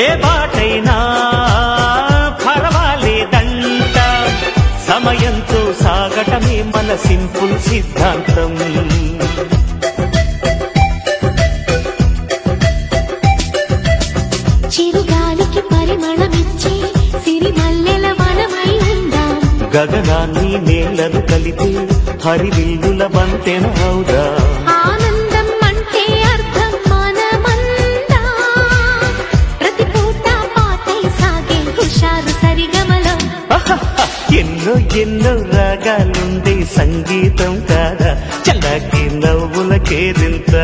ఏ బాటైనా పర్వాలేదంట, సమయంతో సాగటమే మన సింపుల్ సిద్ధాంతం. చిరుగాలికి పరిమళమిచ్చి సిరిమల్లెల వనమై ఉందాం, గగనాన్ని నేలను కలిపి హరివిల్లుల బంతెన అవుదా. ఆనందం అంటే అర్థం మనమందా, ప్రతి పూట పాటై సాగే హుషారు సరిగమలో. ఎన్నో ఎన్నో రాగాలుండే సంగీతం కాదా, చల్లకి నవ్వులకేదింత.